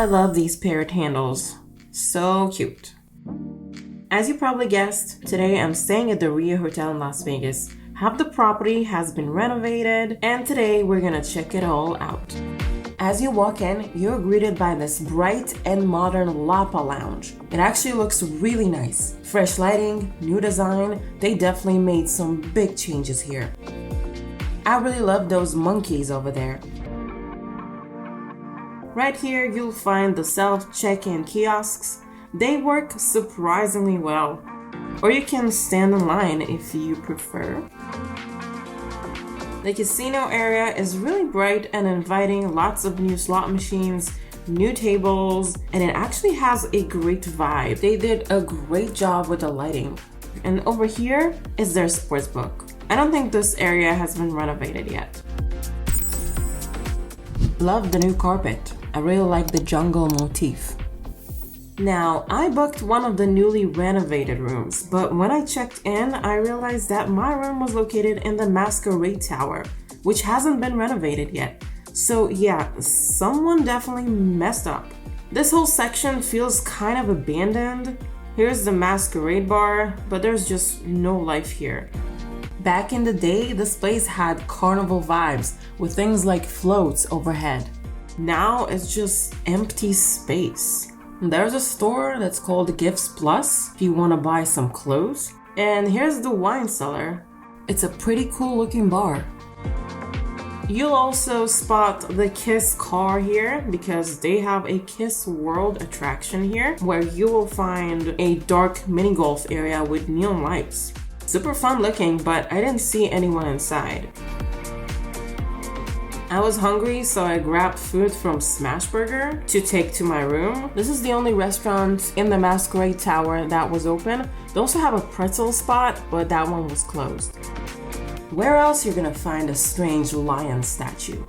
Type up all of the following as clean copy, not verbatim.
I love these parrot handles. So cute. As you probably guessed, today I'm staying at the Rio Hotel in Las Vegas. Half the property has been renovated, and today we're gonna check it all out. As you walk in, you're greeted by this bright and modern Lapa lounge. It actually looks really nice. Fresh lighting, new design, they definitely made some big changes here. I really love those monkeys over there. Right here, you'll find the self-check-in kiosks. They work surprisingly well. Or you can stand in line if you prefer. The casino area is really bright and inviting, lots of new slot machines, new tables, and it actually has a great vibe. They did a great job with the lighting. And over here is their sportsbook. I don't think this area has been renovated yet. Love the new carpet. I really like the jungle motif. Now, I booked one of the newly renovated rooms, but when I checked in, I realized that my room was located in the Masquerade Tower, which hasn't been renovated yet. So yeah, someone definitely messed up. This whole section feels kind of abandoned. Here's the Masquerade bar, but there's just no life here. Back in the day, this place had carnival vibes with things like floats overhead. Now it's just empty space. There's a store that's called Gifts Plus if you want to buy some clothes. And here's the wine cellar. It's a pretty cool looking bar. You'll also spot the Kiss car here because they have a Kiss World attraction here where you will find a dark mini golf area with neon lights. Super fun looking, but I didn't see anyone inside. I was hungry, so I grabbed food from Smashburger to take to my room. This is the only restaurant in the Masquerade Tower that was open. They also have a pretzel spot, but that one was closed. Where else you're gonna find a strange lion statue?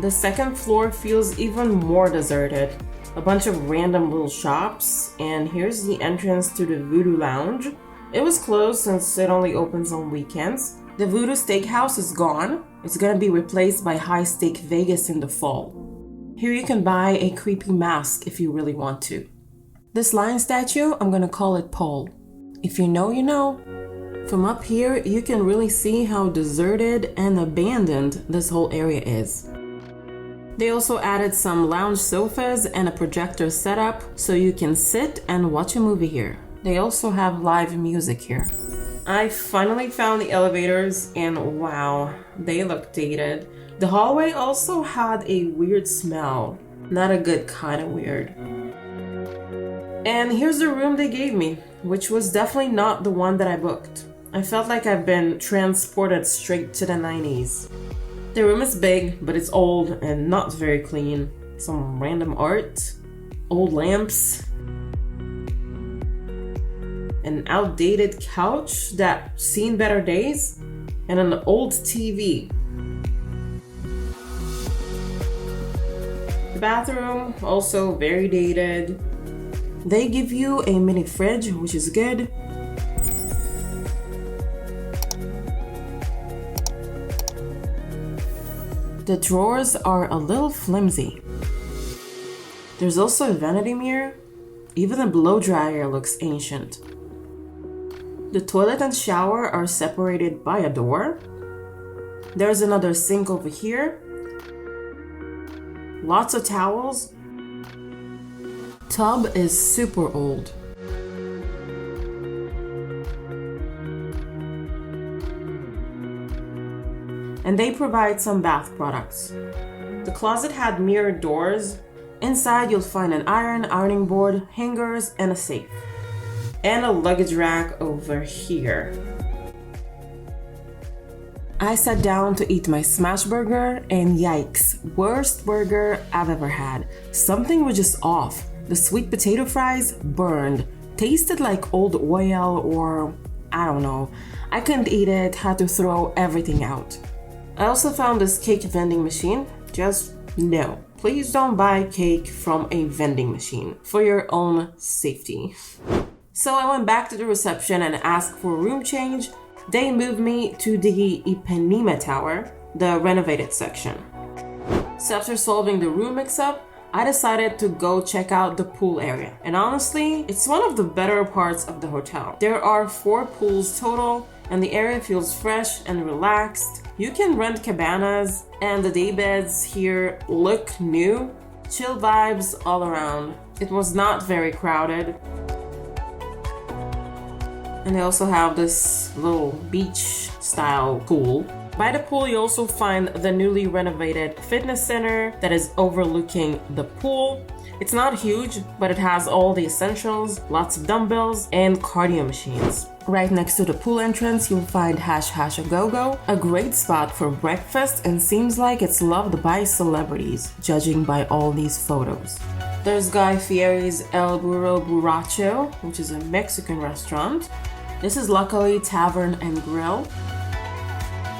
The second floor feels even more deserted. A bunch of random little shops, and here's the entrance to the Voodoo Lounge. It was closed since it only opens on weekends. The Voodoo Steakhouse is gone. It's gonna be replaced by High Steak Vegas in the fall. Here you can buy a creepy mask if you really want to. This lion statue, I'm gonna call it Paul. If you know, you know. From up here, you can really see how deserted and abandoned this whole area is. They also added some lounge sofas and a projector setup so you can sit and watch a movie here. They also have live music here. I finally found the elevators and wow, they look dated. The hallway also had a weird smell. Not a good kind of weird. And here's the room they gave me, which was definitely not the one that I booked. I felt like I've been transported straight to the 90s. The room is big, but it's old and not very clean. Some random art, old lamps, an outdated couch that's seen better days, and an old TV. The bathroom, also very dated. They give you a mini fridge, which is good. The drawers are a little flimsy. There's also a vanity mirror. Even the blow dryer looks ancient. The toilet and shower are separated by a door. There's another sink over here. Lots of towels. Tub is super old. And they provide some bath products. The closet had mirrored doors. Inside you'll find an ironing board, hangers, and a safe. And a luggage rack over here. I sat down to eat my smash burger and yikes, worst burger I've ever had. Something was just off. The sweet potato fries burned, tasted like old oil or I don't know. I couldn't eat it, had to throw everything out. I also found this cake vending machine. Just no. Please don't buy cake from a vending machine for your own safety. So I went back to the reception and asked for a room change. They moved me to the Ipanema Tower, the Renovated section. So after solving the room mix-up, I decided to go check out the pool area. And honestly, it's one of the better parts of the hotel. There are 4 pools total, and the area feels fresh and relaxed. You can rent cabanas, and the day beds here look new. Chill vibes all around. It was not very crowded. And they also have this little beach style pool. By the pool, you also find the newly renovated fitness center that is overlooking the pool. It's not huge, but it has all the essentials, lots of dumbbells, and cardio machines. Right next to the pool entrance, you'll find Hash Hash A Go-Go, a great spot for breakfast and seems like it's loved by celebrities, judging by all these photos. There's Guy Fieri's El Burro Borracho, which is a Mexican restaurant. This is luckily Tavern and Grill.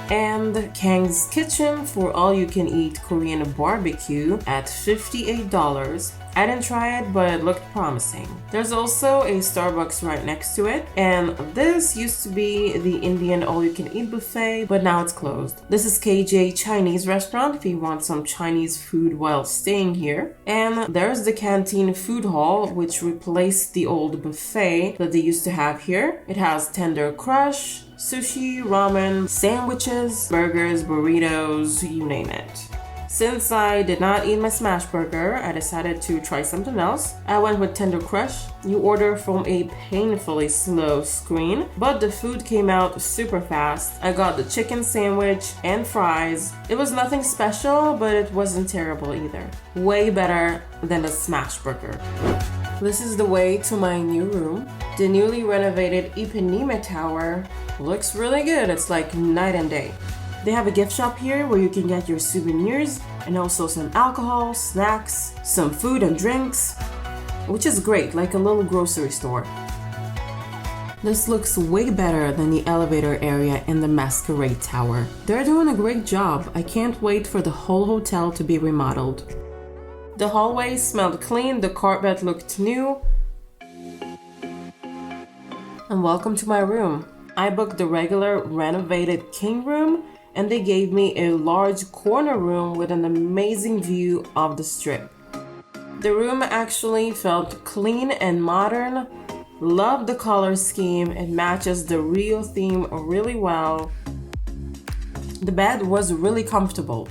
And Kang's Kitchen for all-you-can-eat Korean barbecue at $58. I didn't try it, but it looked promising. There's also a Starbucks right next to it, and this used to be the Indian all-you-can-eat buffet, but now it's closed. This is KJ Chinese restaurant if you want some Chinese food while staying here. And there's the Canteen Food Hall, which replaced the old buffet that they used to have here. It has tender crush, sushi, ramen, sandwiches, burgers, burritos, you name it. Since I did not eat my smash burger, I decided to try something else. I went with tender crush. You order from a painfully slow screen, but the food came out super fast. I got the chicken sandwich and fries. It was nothing special, but it wasn't terrible either. Way better than the smash burger. This is the way to my new room. The newly renovated Ipanema Tower looks really good. It's like night and day. They have a gift shop here where you can get your souvenirs and also some alcohol, snacks, some food and drinks, which is great, like a little grocery store. This looks way better than the elevator area in the Masquerade Tower. They're doing a great job. I can't wait for the whole hotel to be remodeled. The hallway smelled clean, the carpet looked new. And welcome to my room. I booked the regular Renovated King room, and they gave me a large corner room with an amazing view of the strip. The room actually felt clean and modern. Love the color scheme. It matches the Rio theme really well. The bed was really comfortable.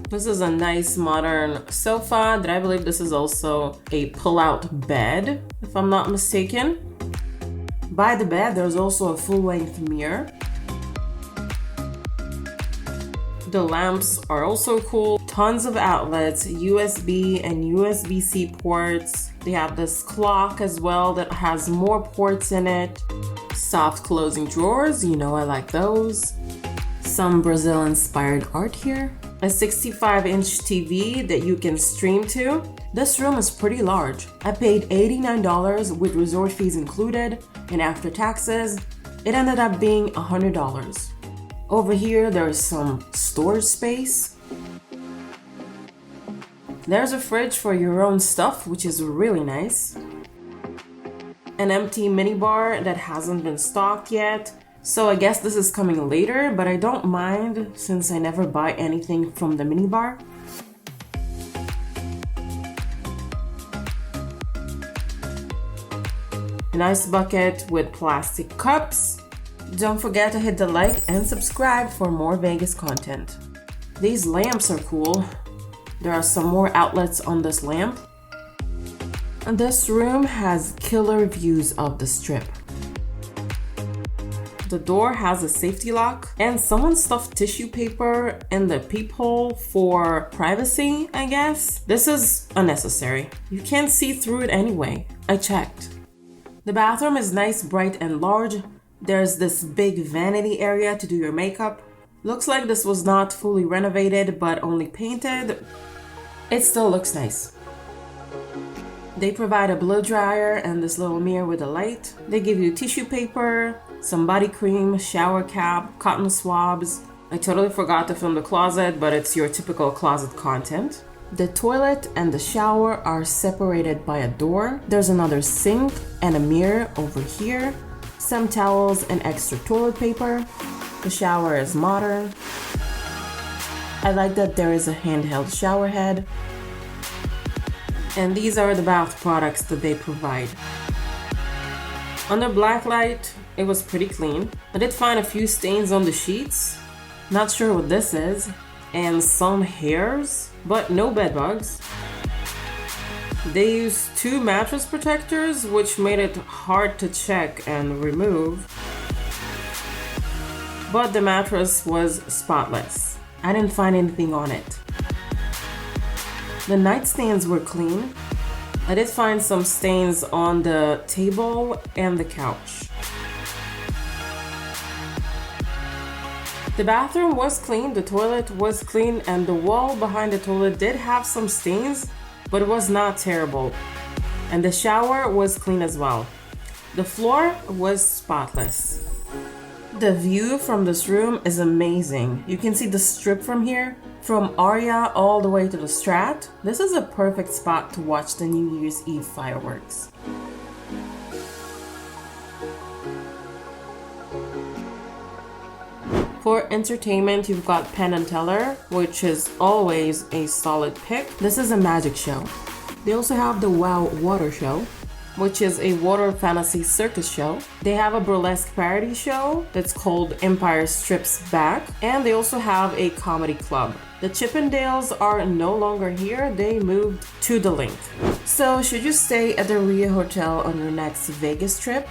This is a nice modern sofa that I believe this is also a pull-out bed, if I'm not mistaken. By the bed, there's also a full-length mirror. The lamps are also cool. Tons of outlets, USB and USB-C ports. They have this clock as well that has more ports in it. Soft closing drawers, you know I like those. Some Brazil-inspired art here. A 65-inch TV that you can stream to. This room is pretty large. I paid $89 with resort fees included, and after taxes, it ended up being $100. Over here, there's some storage space. There's a fridge for your own stuff, which is really nice. An empty minibar that hasn't been stocked yet. So I guess this is coming later, but I don't mind since I never buy anything from the minibar. A nice bucket with plastic cups. Don't forget to hit the like and subscribe for more Vegas content. These lamps are cool. There are some more outlets on this lamp. And this room has killer views of the strip. The door has a safety lock and someone stuffed tissue paper in the peephole for privacy, I guess. This is unnecessary. You can't see through it anyway. I checked. The bathroom is nice, bright, and large. There's this big vanity area to do your makeup. Looks like this was not fully renovated, but only painted. It still looks nice. They provide a blow dryer and this little mirror with a light. They give you tissue paper, some body cream, shower cap, cotton swabs. I totally forgot to film the closet, but it's your typical closet content. The toilet and the shower are separated by a door. There's another sink and a mirror over here. Some towels and extra toilet paper. The shower is modern. I like that there is a handheld shower head. And these are the bath products that they provide. Under Blacklight, it was pretty clean. I did find a few stains on the sheets. Not sure what this is. And some hairs, but no bed bugs. They used 2 mattress protectors, which made it hard to check and remove. But the mattress was spotless. I didn't find anything on it. The nightstands were clean. I did find some stains on the table and the couch. The bathroom was clean, the toilet was clean, and the wall behind the toilet did have some stains, but it was not terrible. And the shower was clean as well. The floor was spotless. The view from this room is amazing. You can see the strip from here, from Aria all the way to the Strat. This is a perfect spot to watch the New Year's Eve fireworks. For entertainment, you've got Penn and Teller, which is always a solid pick. This is a magic show. They also have the Wow Water Show, which is a water fantasy circus show. They have a burlesque parody show that's called Empire Strips Back, and they also have a comedy club. The Chippendales are no longer here, they moved to the Link. So should you stay at the Rio Hotel on your next Vegas trip?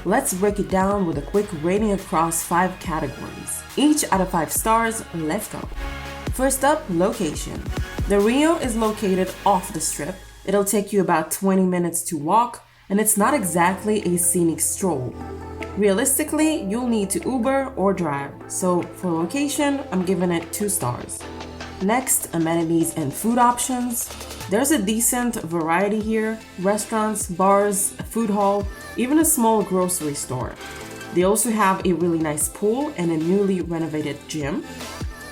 Let's break it down with a quick rating across 5 categories. Each out of 5 stars, let's go. First up, location. The Rio is located off the strip. It'll take you about 20 minutes to walk, and it's not exactly a scenic stroll. Realistically, you'll need to Uber or drive, so for location, I'm giving it 2 stars. Next, amenities and food options. There's a decent variety here: restaurants, bars, a food hall, even a small grocery store. They also have a really nice pool and a newly renovated gym.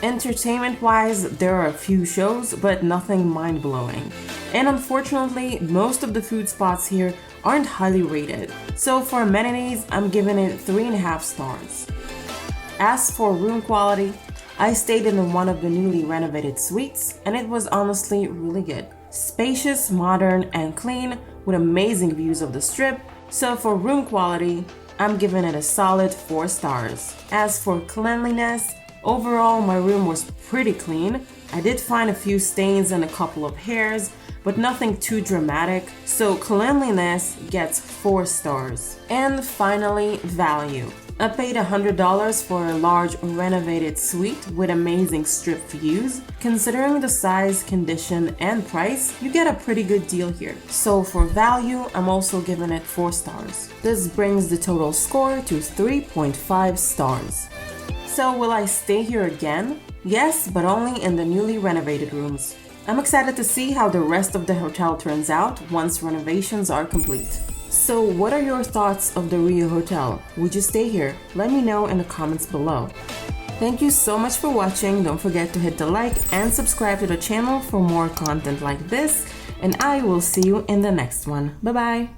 Entertainment-wise, there are a few shows, but nothing mind-blowing. And unfortunately, most of the food spots here aren't highly rated. So for amenities, I'm giving it 3.5 stars. As for room quality, I stayed in one of the newly renovated suites, and it was honestly really good. Spacious, modern, and clean, with amazing views of the strip. So for room quality, I'm giving it a solid 4 stars. As for cleanliness, overall my room was pretty clean. I did find a few stains and a couple of hairs, but nothing too dramatic, so cleanliness gets 4 stars. And finally, value. I paid $100 for a large renovated suite with amazing strip views. Considering the size, condition, and price, you get a pretty good deal here. So for value, I'm also giving it 4 stars. This brings the total score to 3.5 stars. So will I stay here again? Yes, but only in the newly renovated rooms. I'm excited to see how the rest of the hotel turns out once renovations are complete. So what are your thoughts of the Rio Hotel? Would you stay here? Let me know in the comments below. Thank you so much for watching. Don't forget to hit the like and subscribe to the channel for more content like this, and I will see you in the next one. Bye bye!